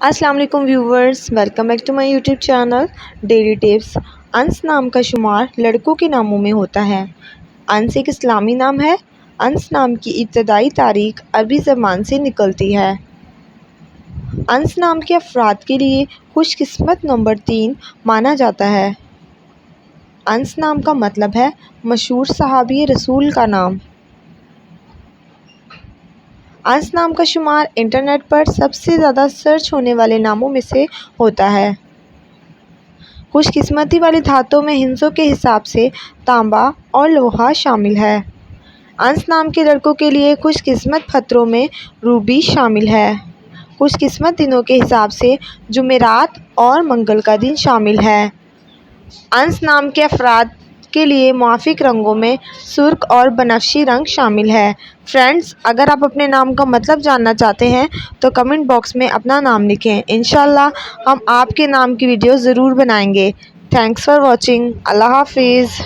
السلام علیکم viewers, welcome back to my YouTube channel daily tips. Anas نام کا شمار لڑکوں کے ناموں میں ہوتا ہے۔ انس ایک اسلامی نام ہے۔ انس نام کی ابتدائی تاریخ عربی زبان سے نکلتی ہے۔ انس نام کے افراد کے لیے خوش قسمت نمبر 3 مانا جاتا ہے۔ انس نام کا مطلب ہے مشہور صحابی رسول کا نام۔ انس نام کا شمار انٹرنیٹ پر سب سے زیادہ سرچ ہونے والے ناموں میں سے ہوتا ہے۔ خوش قسمتی والی دھاتوں میں ہندسوں کے حساب سے تانبا اور لوہا شامل ہے۔ انس نام کے لڑکوں کے لیے خوش قسمت پتھروں میں روبی شامل ہے۔ خوش قسمت دنوں کے حساب سے جمعرات اور منگل کا دن شامل ہے۔ انس نام کے افراد کے لیے موافق رنگوں میں سرخ اور بنفشی رنگ شامل ہے۔ فرینڈز، اگر آپ اپنے نام کا مطلب جاننا چاہتے ہیں تو کمنٹ باکس میں اپنا نام لکھیں۔ انشاءاللہ ہم آپ کے نام کی ویڈیو ضرور بنائیں گے۔ Thanks for watching. اللہ حافظ۔